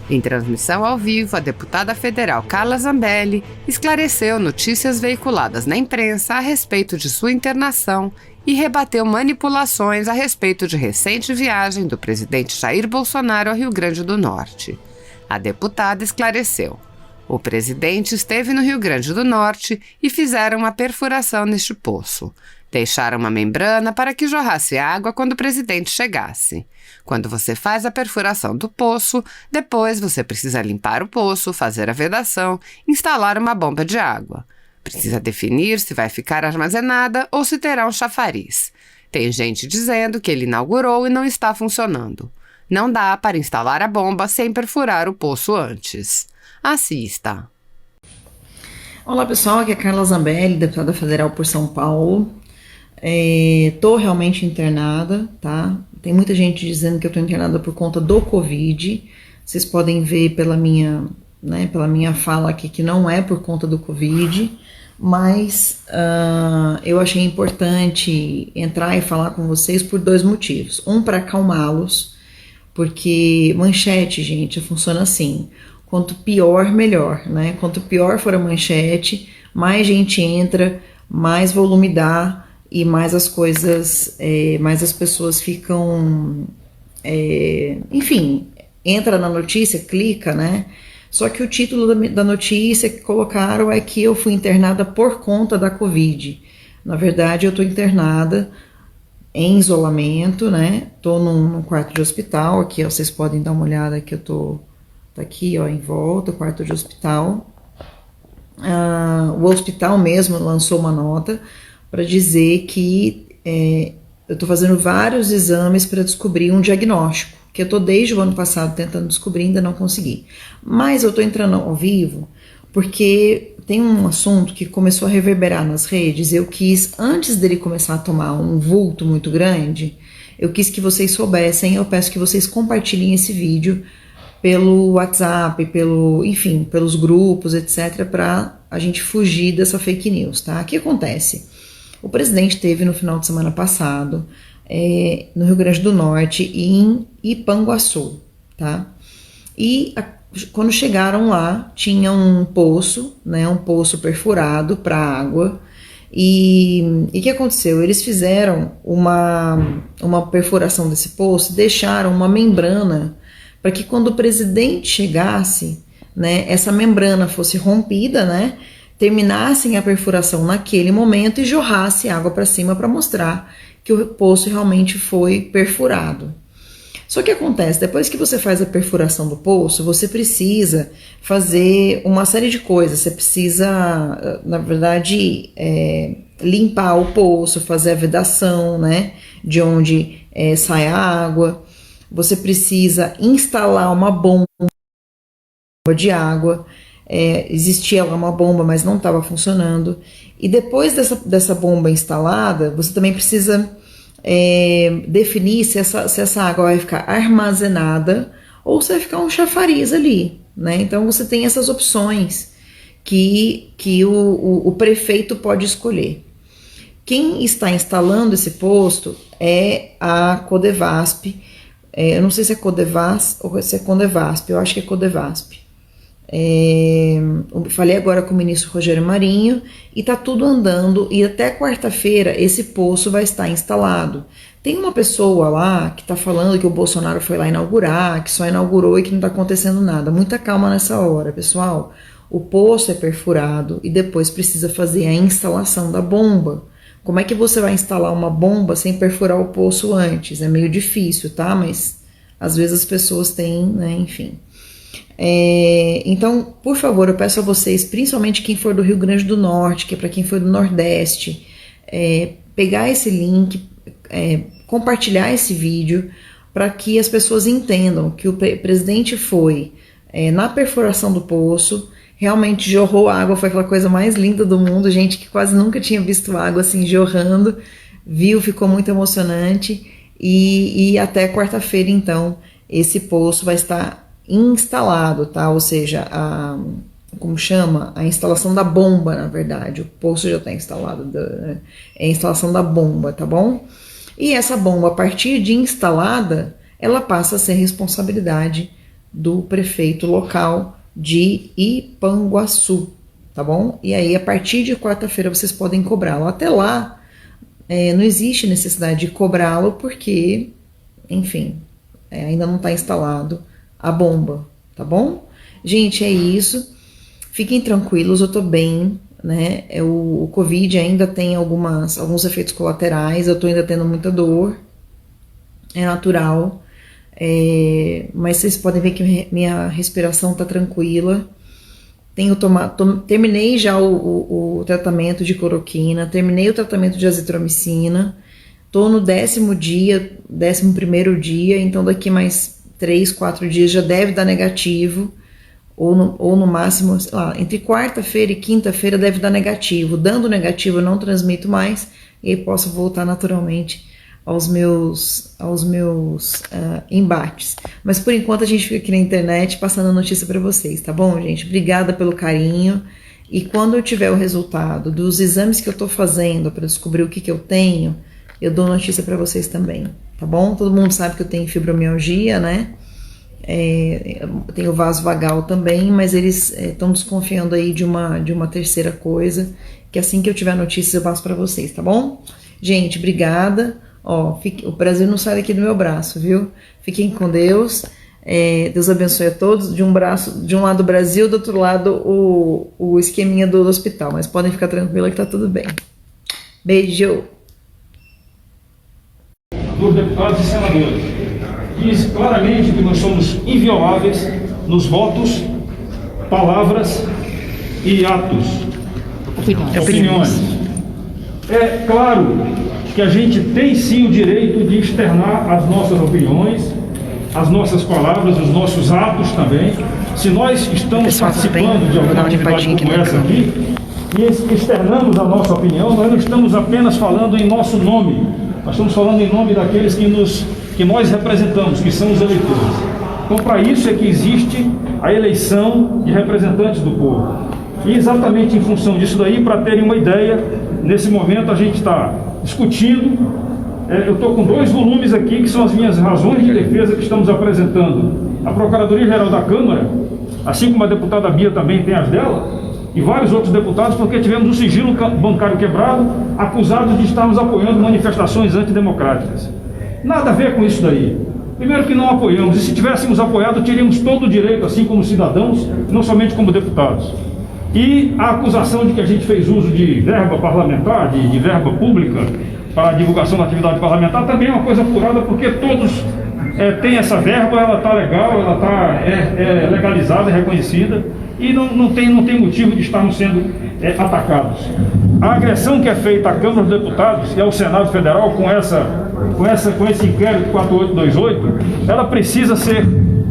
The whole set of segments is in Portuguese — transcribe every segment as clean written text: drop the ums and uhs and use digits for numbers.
Em transmissão ao vivo, a deputada federal Carla Zambelli esclareceu notícias veiculadas na imprensa a respeito de sua internação e rebateu manipulações a respeito de recente viagem do presidente Jair Bolsonaro ao Rio Grande do Norte. A deputada esclareceu: o presidente esteve no Rio Grande do Norte e fizeram uma perfuração neste poço. Deixaram uma membrana para que jorrasse água quando o presidente chegasse. Quando você faz a perfuração do poço, depois você precisa limpar o poço, fazer a vedação, instalar uma bomba de água. Precisa definir se vai ficar armazenada ou se terá um chafariz. Tem gente dizendo que ele inaugurou e não está funcionando. Não dá para instalar a bomba sem perfurar o poço antes. Assista. Olá pessoal, aqui é a Carla Zambelli, deputada federal por São Paulo. Tô realmente internada, tá? Tem muita gente dizendo que eu tô internada por conta do Covid. Vocês podem ver pela minha fala aqui que não é por conta do Covid, mas eu achei importante entrar e falar com vocês por dois motivos. Um, para acalmá-los, porque manchete, gente, funciona assim: quanto pior, melhor, né? Quanto pior for a manchete, mais gente entra, mais volume dá, e mais as coisas, mais as pessoas ficam, enfim, entra na notícia, clica, né? Só que o título da notícia que colocaram é que eu fui internada por conta da Covid. Na verdade, eu tô internada em isolamento, né? Tô num quarto de hospital, aqui, ó, vocês podem dar uma olhada que eu tô, tá aqui, ó, em volta, quarto de hospital. O hospital mesmo lançou uma nota para dizer que eu estou fazendo vários exames para descobrir um diagnóstico, que eu estou desde o ano passado tentando descobrir, ainda não consegui. Mas eu estou entrando ao vivo porque tem um assunto que começou a reverberar nas redes. Eu quis, antes dele começar a tomar um vulto muito grande, eu quis que vocês soubessem. Eu peço que vocês compartilhem esse vídeo pelo WhatsApp, enfim, pelos grupos, etc., para a gente fugir dessa fake news, tá? O que acontece? O presidente esteve no final de semana passado no Rio Grande do Norte, em Ipanguaçu, tá? E quando chegaram lá, tinha um poço, né, um poço perfurado para água. E o que aconteceu? Eles fizeram uma perfuração desse poço, deixaram uma membrana para que quando o presidente chegasse, né, essa membrana fosse rompida, né, terminassem a perfuração naquele momento e jorrasse água para cima para mostrar que o poço realmente foi perfurado. Só que acontece, depois que você faz a perfuração do poço, você precisa fazer uma série de coisas. Você precisa, na verdade, limpar o poço, fazer a vedação, né, de onde sai a água. Você precisa instalar uma bomba de água. Existia lá uma bomba, mas não estava funcionando. E depois dessa bomba instalada, você também precisa definir se essa água vai ficar armazenada ou se vai ficar um chafariz ali, né? Então você tem essas opções que o prefeito pode escolher. Quem está instalando esse posto é a Codevasp. Eu não sei se é Codevasp ou se é Condevasp, eu acho que é Codevasp. Eu falei agora com o ministro Rogério Marinho e tá tudo andando, e até quarta-feira esse poço vai estar instalado. Tem uma pessoa lá que tá falando que o Bolsonaro foi lá inaugurar, que só inaugurou e que não tá acontecendo nada. Muita calma nessa hora, pessoal. O poço é perfurado e depois precisa fazer a instalação da bomba. Como é que você vai instalar uma bomba sem perfurar o poço antes? É meio difícil, tá? Mas às vezes as pessoas têm, né, enfim. Então, por favor, eu peço a vocês, principalmente quem for do Rio Grande do Norte, que é para quem for do Nordeste, pegar esse link, compartilhar esse vídeo, para que as pessoas entendam que o presidente foi na perfuração do poço, realmente jorrou água, foi aquela coisa mais linda do mundo, gente que quase nunca tinha visto água assim jorrando, viu, ficou muito emocionante, e até quarta-feira, então, esse poço vai estar instalado, tá? Ou seja, como chama? A instalação da bomba, na verdade. O poço já está instalado, é a instalação da bomba, tá bom? E essa bomba, a partir de instalada, ela passa a ser responsabilidade do prefeito local de Ipanguaçu, tá bom? E aí, a partir de quarta-feira, vocês podem cobrá-lo. Até lá, não existe necessidade de cobrá-lo, porque, enfim, ainda não está instalado a bomba, tá bom? Gente, é isso. Fiquem tranquilos, eu tô bem, né? O Covid ainda tem alguns efeitos colaterais, eu tô ainda tendo muita dor, é natural, mas vocês podem ver que minha respiração tá tranquila. Terminei já o tratamento de cloroquina, terminei o tratamento de azitromicina, tô no 11º dia, então daqui mais 3, 4 dias já deve dar negativo, ou no máximo, sei lá, entre quarta-feira e quinta-feira deve dar negativo. Dando negativo eu não transmito mais, e aí posso voltar naturalmente aos meus embates. Mas por enquanto a gente fica aqui na internet passando a notícia para vocês, tá bom, gente? Obrigada pelo carinho, e quando eu tiver o resultado dos exames que eu tô fazendo para descobrir o que eu tenho, eu dou notícia para vocês também, tá bom? Todo mundo sabe que eu tenho fibromialgia, né? Eu tenho vaso vagal também, mas eles estão desconfiando aí de uma terceira coisa, que assim que eu tiver notícias eu passo para vocês, tá bom? Gente, obrigada. O Brasil não sai daqui do meu braço, viu? Fiquem com Deus. Deus abençoe a todos. De um lado o Brasil, do outro lado o esqueminha do hospital, mas podem ficar tranquilos que tá tudo bem. Beijo. Dos deputados e senadores, diz claramente que nós somos invioláveis nos votos, palavras e atos, opiniões. É claro que a gente tem sim o direito de externar as nossas opiniões, as nossas palavras, os nossos atos também. Se nós estamos participando de alguma atividade como essa aqui, e externamos a nossa opinião, nós não estamos apenas falando em nosso nome, nós estamos falando em nome daqueles que nós representamos, que são os eleitores. Então, para isso é que existe a eleição de representantes do povo. E exatamente em função disso daí, para terem uma ideia, nesse momento a gente está discutindo, eu estou com 2 volumes aqui, que são as minhas razões de defesa que estamos apresentando à Procuradoria-Geral da Câmara, assim como a deputada Bia também tem as dela, e vários outros deputados, porque tivemos o sigilo bancário quebrado, acusados de estarmos apoiando manifestações antidemocráticas. Nada a ver com isso daí. Primeiro que não apoiamos, e se tivéssemos apoiado, teríamos todo o direito, assim como cidadãos, não somente como deputados. E a acusação de que a gente fez uso de verba parlamentar, de verba pública, para a divulgação da atividade parlamentar, também é uma coisa apurada, porque todos têm essa verba, ela está legal, ela está legalizada, reconhecida, e não tem motivo de estarmos sendo atacados. A agressão que é feita à Câmara dos Deputados e ao Senado Federal com esse inquérito 4828, ela precisa ser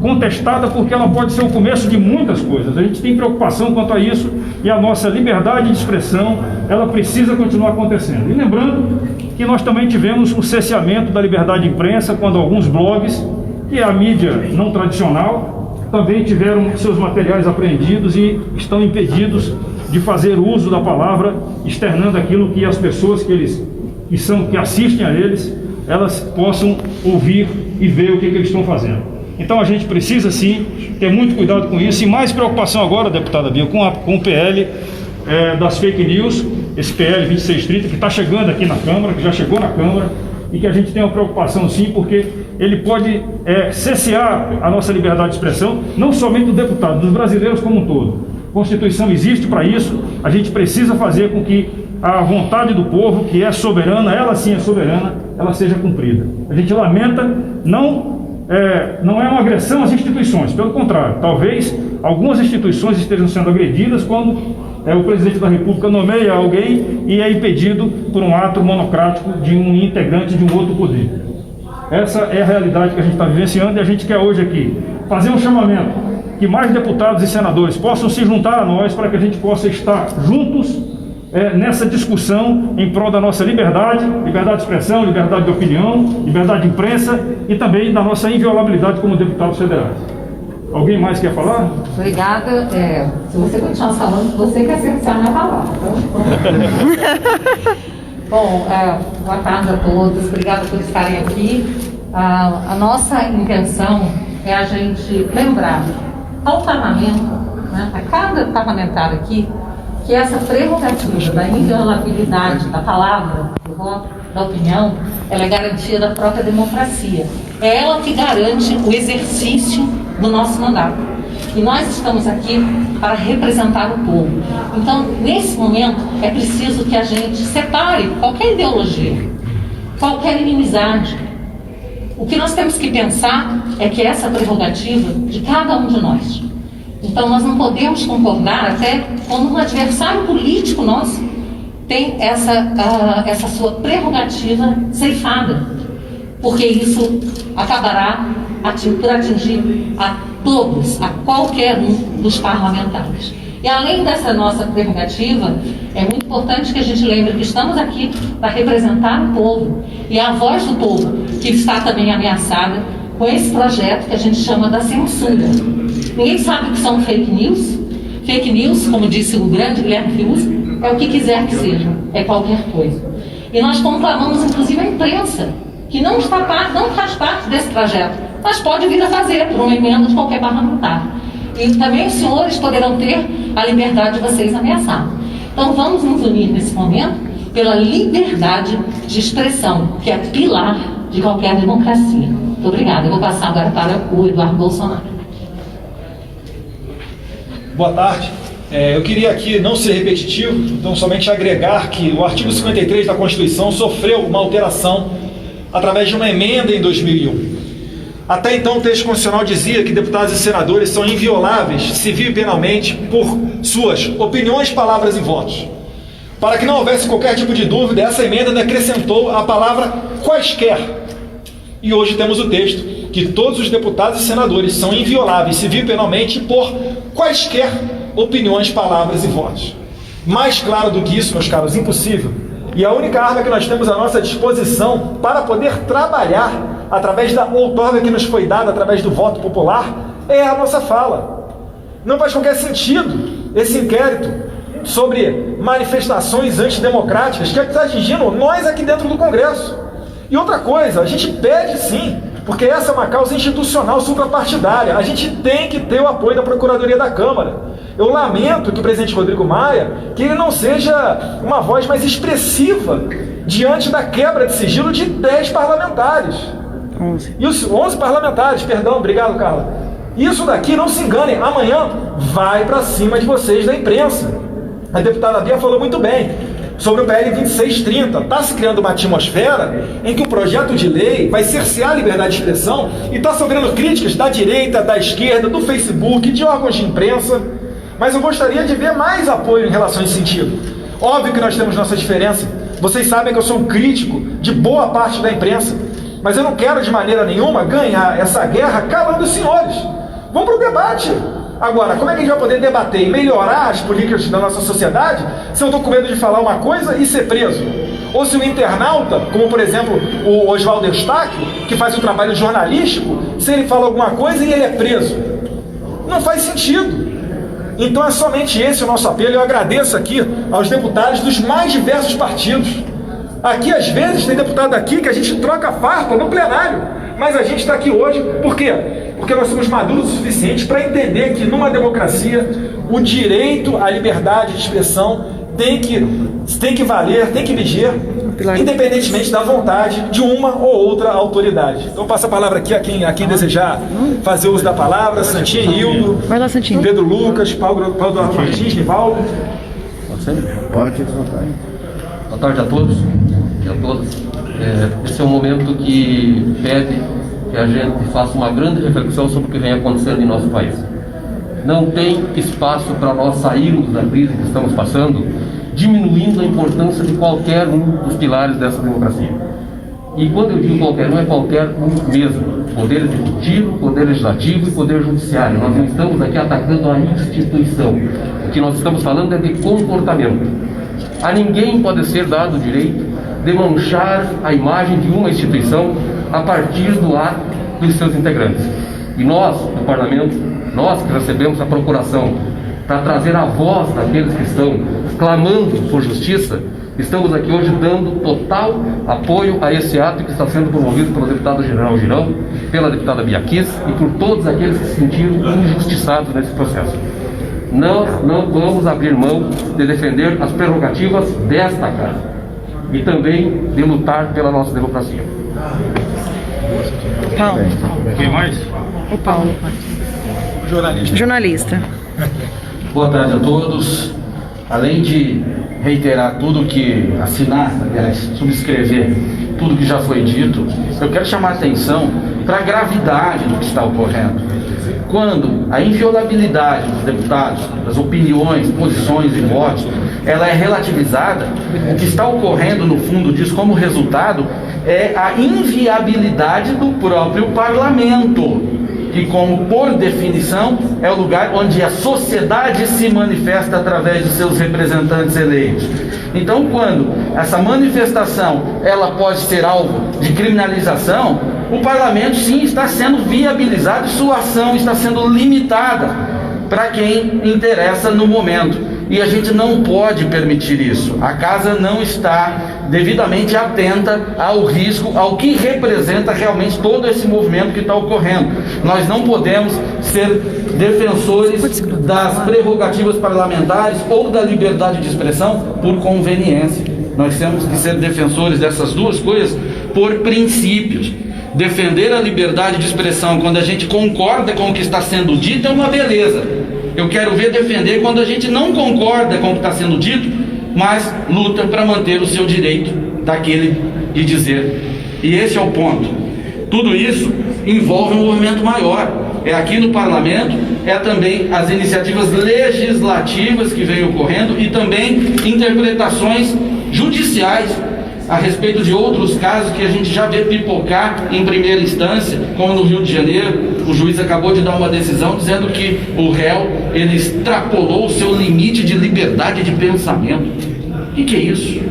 contestada, porque ela pode ser o começo de muitas coisas. A gente tem preocupação quanto a isso, e a nossa liberdade de expressão, ela precisa continuar acontecendo. E lembrando que nós também tivemos o cerceamento da liberdade de imprensa, quando alguns blogs, que é a mídia não tradicional, também tiveram seus materiais apreendidos e estão impedidos de fazer uso da palavra, externando aquilo que as pessoas que assistem a eles, elas possam ouvir e ver o que eles estão fazendo. Então a gente precisa sim ter muito cuidado com isso, e mais preocupação agora, deputada Bia, com o PL das fake news, esse PL 2630 que está chegando aqui na Câmara, que já chegou na Câmara, e que a gente tem uma preocupação sim, porque ele pode cessear a nossa liberdade de expressão, não somente do deputado, dos brasileiros como um todo. A Constituição existe para isso, a gente precisa fazer com que a vontade do povo, que é soberana, ela sim é soberana, ela seja cumprida. A gente lamenta, não é uma agressão às instituições, pelo contrário, talvez algumas instituições estejam sendo agredidas quando o presidente da República nomeia alguém e é impedido por um ato monocrático de um integrante de um outro poder. Essa é a realidade que a gente está vivenciando, e a gente quer hoje aqui fazer um chamamento que mais deputados e senadores possam se juntar a nós, para que a gente possa estar juntos nessa discussão em prol da nossa liberdade de expressão, liberdade de opinião, liberdade de imprensa, e também da nossa inviolabilidade como deputados federais. Alguém mais quer falar? Obrigada. Se você continuar falando, você quer ser minha palavra. Bom, boa tarde a todos. Obrigada por estarem aqui. A nossa intenção é a gente lembrar ao parlamento, né, a cada parlamentar aqui, que essa prerrogativa da inviolabilidade da palavra, do voto, da opinião, ela é garantia da própria democracia. É ela que garante o exercício do nosso mandato. E nós estamos aqui para representar o povo. Então, nesse momento, é preciso que a gente separe qualquer ideologia, qualquer inimizade. O que nós temos que pensar é que essa prerrogativa de cada um de nós. Então, nós não podemos concordar até quando um adversário político nosso tem essa sua prerrogativa ceifada, porque isso acabará por atingir a todos, a qualquer um dos parlamentares. E além dessa nossa prerrogativa, é muito importante que a gente lembre que estamos aqui para representar o povo, e a voz do povo que está também ameaçada com esse projeto que a gente chama da censura. Ninguém sabe o que são fake news. Fake news, como disse o grande Guilherme Fiuza, é o que quiser que seja, é qualquer coisa. E nós conclamamos, inclusive, a imprensa, que não faz parte desse projeto, mas pode vir a fazer por uma emenda de qualquer parlamentar. E também os senhores poderão ter a liberdade de vocês ameaçar. Então vamos nos unir nesse momento pela liberdade de expressão, que é pilar de qualquer democracia. Muito obrigada. Eu vou passar agora para o Eduardo Bolsonaro. Boa tarde. Eu queria aqui não ser repetitivo, então somente agregar que o artigo 53 da Constituição sofreu uma alteração através de uma emenda em 2001. Até então, o texto constitucional dizia que deputados e senadores são invioláveis civil e penalmente por suas opiniões, palavras e votos. Para que não houvesse qualquer tipo de dúvida, essa emenda acrescentou a palavra quaisquer. E hoje temos o texto que todos os deputados e senadores são invioláveis civil e penalmente por quaisquer opiniões, palavras e votos. Mais claro do que isso, meus caros, impossível. E a única arma que nós temos à nossa disposição para poder trabalhar através da outorga que nos foi dada através do voto popular é a nossa fala. Não faz qualquer sentido esse inquérito sobre manifestações antidemocráticas que está atingindo nós aqui dentro do Congresso. E outra coisa, a gente pede sim, porque essa é uma causa institucional suprapartidária, a gente tem que ter o apoio da Procuradoria da Câmara. Eu lamento que o presidente Rodrigo Maia, que ele não seja uma voz mais expressiva diante da quebra de sigilo de 10 parlamentares. 11. E os 11 parlamentares, perdão, obrigado, Carla. Isso daqui, não se enganem, amanhã vai para cima de vocês da imprensa. A deputada Bia falou muito bem sobre o PL 2630. Está se criando uma atmosfera em que o projeto de lei vai cercear a liberdade de expressão e está sofrendo críticas da direita, da esquerda, do Facebook, de órgãos de imprensa. Mas eu gostaria de ver mais apoio em relação a esse sentido. Óbvio que nós temos nossa diferença. Vocês sabem que eu sou um crítico de boa parte da imprensa. Mas eu não quero de maneira nenhuma ganhar essa guerra calando os senhores. Vamos para o debate. Agora, como é que a gente vai poder debater e melhorar as políticas da nossa sociedade se eu estou com medo de falar uma coisa e ser preso? Ou se o internauta, como por exemplo o Oswaldo Eustáquio, que faz um trabalho jornalístico, se ele fala alguma coisa e ele é preso? Não faz sentido. Então é somente esse o nosso apelo. Eu agradeço aqui aos deputados dos mais diversos partidos. Aqui às vezes tem deputado aqui que a gente troca farpa no plenário, mas a gente está aqui hoje por quê? Porque nós somos maduros o suficiente para entender que numa democracia o direito à liberdade de expressão tem que valer, tem que viger, independentemente da vontade de uma ou outra autoridade. Então passo a palavra aqui a quem desejar fazer uso da palavra. Santinha, Hildo, vai lá, Santinha. Pedro Lucas, Paulo Eduardo Martins, Nivaldo. Pode. Boa tarde a todos e a todas. Esse é um momento que pede que a gente faça uma grande reflexão sobre o que vem acontecendo em nosso país. Não tem espaço para nós sairmos da crise que estamos passando, diminuindo a importância de qualquer um dos pilares dessa democracia. E quando eu digo qualquer um, é qualquer um mesmo. Poder executivo, poder legislativo e poder judiciário. Nós não estamos aqui atacando a instituição. O que nós estamos falando é de comportamento. A ninguém pode ser dado o direito de manchar a imagem de uma instituição a partir do ato dos seus integrantes. E nós, no Parlamento, nós que recebemos a procuração para trazer a voz daqueles que estão clamando por justiça, estamos aqui hoje dando total apoio a esse ato que está sendo promovido pelo deputado General Girão, pela deputada Bia Kiss e por todos aqueles que se sentiram injustiçados nesse processo. Nós não vamos abrir mão de defender as prerrogativas desta casa e também de lutar pela nossa democracia. Paulo. Quem mais? O Paulo. Jornalista. Boa tarde a todos. Além de reiterar tudo que assinar, aliás, subscrever tudo que já foi dito, eu quero chamar a atenção para a gravidade do que está ocorrendo. Quando a inviolabilidade dos deputados, das opiniões, posições e votos, ela é relativizada, o que está ocorrendo no fundo disso como resultado é a inviabilidade do próprio parlamento, que, como por definição, é o lugar onde a sociedade se manifesta através de seus representantes eleitos. Então, quando essa manifestação ela pode ser alvo de criminalização, o parlamento sim está sendo viabilizado e sua ação está sendo limitada para quem interessa no momento. E a gente não pode permitir isso. A casa não está devidamente atenta ao risco, ao que representa realmente todo esse movimento que está ocorrendo. Nós não podemos ser defensores das prerrogativas parlamentares ou da liberdade de expressão por conveniência. Nós temos que ser defensores dessas duas coisas por princípios. Defender a liberdade de expressão quando a gente concorda com o que está sendo dito é uma beleza. Eu quero ver defender quando a gente não concorda com o que está sendo dito, mas luta para manter o seu direito daquele de dizer. E esse é o ponto. Tudo isso envolve um movimento maior. É aqui no parlamento, é também as iniciativas legislativas que vêm ocorrendo e também interpretações judiciais a respeito de outros casos que a gente já vê pipocar em primeira instância, como no Rio de Janeiro. O juiz acabou de dar uma decisão dizendo que o réu, ele extrapolou o seu limite de liberdade de pensamento. O que é isso?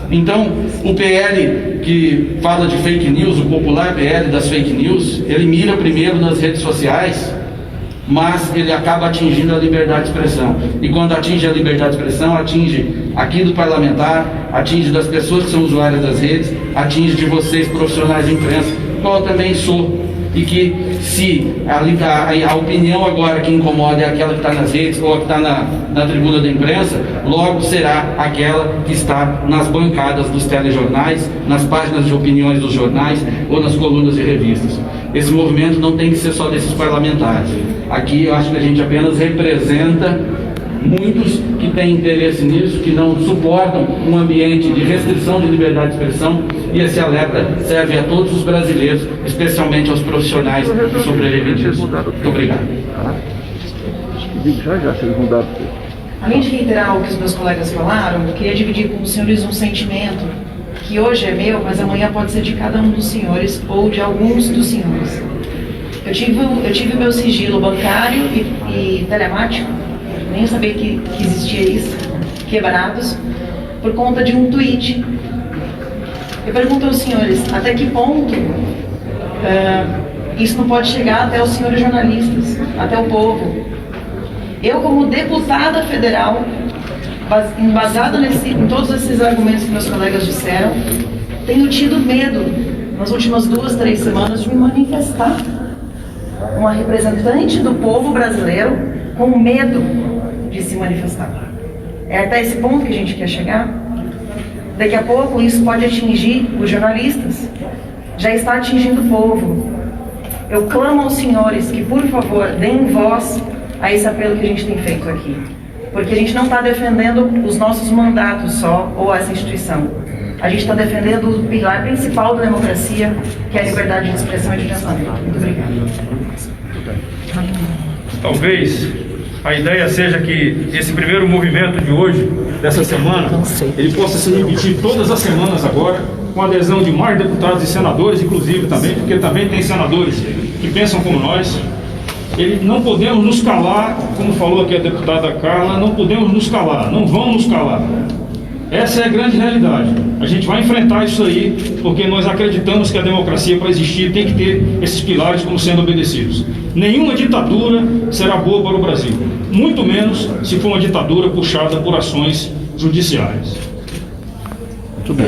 Então, o PL que fala de fake news, o popular PL das fake news, ele mira primeiro nas redes sociais, mas ele acaba atingindo a liberdade de expressão. E quando atinge a liberdade de expressão, atinge aqui do parlamentar, atinge das pessoas que são usuárias das redes, atinge de vocês, profissionais de imprensa, qual eu também sou. E que se a opinião agora que incomoda é aquela que está nas redes ou a que está na tribuna da imprensa, logo será aquela que está nas bancadas dos telejornais, nas páginas de opiniões dos jornais ou nas colunas de revistas. Esse movimento não tem que ser só desses parlamentares. Aqui eu acho que a gente apenas representa muitos que têm interesse nisso, que não suportam um ambiente de restrição de liberdade de expressão, e esse alerta serve a todos os brasileiros, especialmente aos profissionais que sobrevivem disso. Muito obrigado. Além de reiterar o que os meus colegas falaram, eu queria dividir com os senhores um sentimento que hoje é meu, mas amanhã pode ser de cada um dos senhores ou de alguns dos senhores. Eu tive o meu sigilo bancário e telemático, nem sabia que existia isso, quebrados, por conta de um tweet. Eu pergunto aos senhores, até que ponto isso não pode chegar até os senhores jornalistas, até o povo? Eu, como deputada federal, embasada em todos esses argumentos que meus colegas disseram, tenho tido medo, nas últimas 2, 3 semanas, de me manifestar. Uma representante do povo brasileiro com medo de se manifestar. É até esse ponto que a gente quer chegar. Daqui a pouco isso pode atingir os jornalistas. Já está atingindo o povo. Eu clamo aos senhores que, por favor, deem voz a esse apelo que a gente tem feito aqui. Porque a gente não está defendendo os nossos mandatos só, ou essa instituição. A gente está defendendo o pilar principal da democracia, que é a liberdade de expressão e de pensamento. Muito obrigada. Talvez a ideia seja que esse primeiro movimento de hoje, dessa semana, ele possa se repetir todas as semanas agora, com a adesão de mais deputados e senadores, inclusive também, porque também tem senadores que pensam como nós. Não podemos nos calar, como falou aqui a deputada Carla, não podemos nos calar, não vamos nos calar. Essa é a grande realidade. A gente vai enfrentar isso aí, porque nós acreditamos que a democracia, para existir, tem que ter esses pilares como sendo obedecidos. Nenhuma ditadura será boa para o Brasil, muito menos se for uma ditadura puxada por ações judiciais. Muito bem.